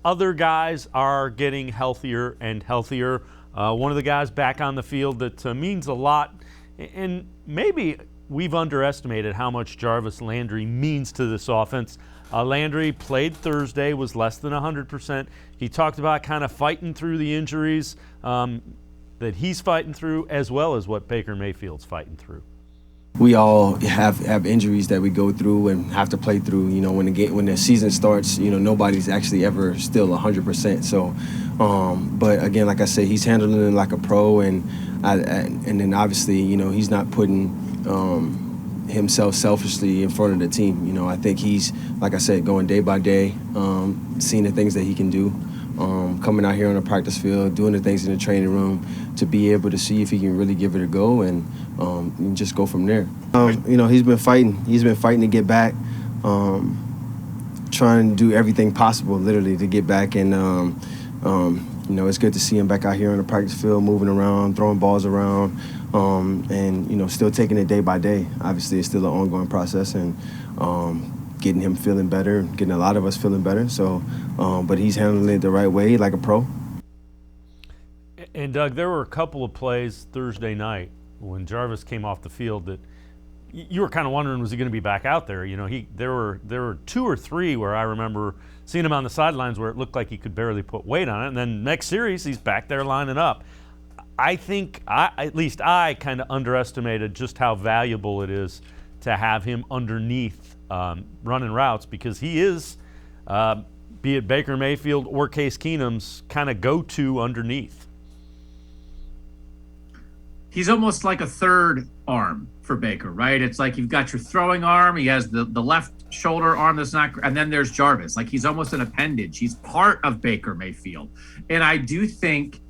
other guys are getting healthier and healthier. One of the guys back on the field that means a lot, and maybe we've underestimated how much Jarvis Landry means to this offense. Landry played Thursday, was less than 100%. He talked about kind of fighting through the injuries that he's fighting through, as well as what Baker Mayfield's fighting through. We all have injuries that we go through and have to play through. You know, when the season starts, you know, nobody's actually ever still 100%. So, but again, like I said, he's handling it like a pro, and then obviously, you know, he's not putting himself selfishly in front of the team. You know, I think he's, like I said, going day by day, seeing the things that he can do. Coming out here on the practice field, doing the things in the training room to be able to see if he can really give it a go and just go from there. You know, he's been fighting to get back, trying to do everything possible, literally, to get back. And, you know, it's good to see him back out here on the practice field, moving around, throwing balls around, and, you know, still taking it day by day. Obviously, it's still an ongoing process, and getting him feeling better, getting a lot of us feeling better. So, but he's handling it the right way, like a pro. And Doug, there were a couple of plays Thursday night when Jarvis came off the field that you were kind of wondering, was he going to be back out there? You know, there were 2 or 3 where I remember seeing him on the sidelines where it looked like he could barely put weight on it. And then next series, he's back there lining up. I think, at least I kind of underestimated just how valuable it is to have him underneath running routes, because he is, be it Baker Mayfield or Case Keenum's, kind of go-to underneath. He's almost like a third arm for Baker, right? It's like you've got your throwing arm, he has the left shoulder arm that's not, and then there's Jarvis. Like, he's almost an appendage. He's part of Baker Mayfield. And I do think,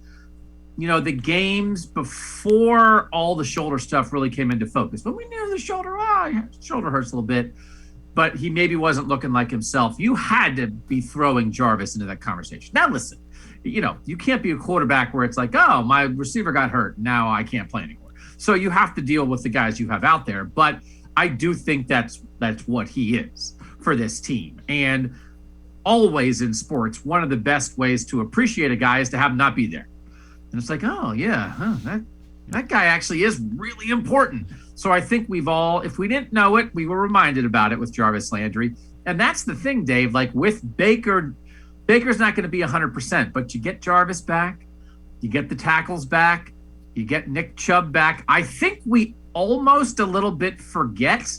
you know, the games before all the shoulder stuff really came into focus, when we knew the shoulder, shoulder hurts a little bit, but he maybe wasn't looking like himself. You had to be throwing Jarvis into that conversation. Now, listen, you know, you can't be a quarterback where it's like, oh, my receiver got hurt, now I can't play anymore. So you have to deal with the guys you have out there. But I do think that's what he is for this team. And always in sports, one of the best ways to appreciate a guy is to have him not be there. And it's like, oh, yeah, that guy actually is really important. So I think we've all, if we didn't know it, we were reminded about it with Jarvis Landry. And that's the thing, Dave, like with Baker's not going to be 100%, but you get Jarvis back, you get the tackles back, you get Nick Chubb back. I think we almost a little bit forget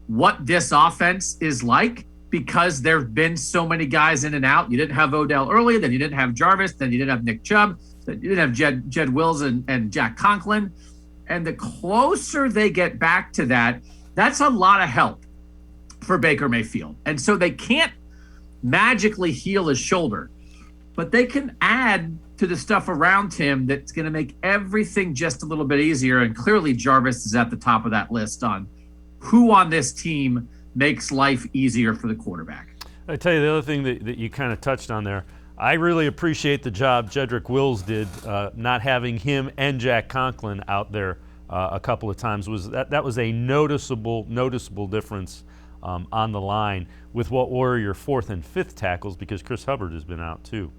what this offense is like, because there have been so many guys in and out. You didn't have Odell early, then you didn't have Jarvis, then you didn't have Nick Chubb, then you didn't have Jed Wills and Jack Conklin. And the closer they get back to that, that's a lot of help for Baker Mayfield. And so they can't magically heal his shoulder, but they can add to the stuff around him that's going to make everything just a little bit easier. And clearly Jarvis is at the top of that list on who on this team makes life easier for the quarterback. I tell you, the other thing that you kind of touched on there, I really appreciate the job Jedrick Wills did, not having him and Jack Conklin out there a couple of times. That was a noticeable difference on the line with what were your 4th and 5th tackles, because Chris Hubbard has been out too.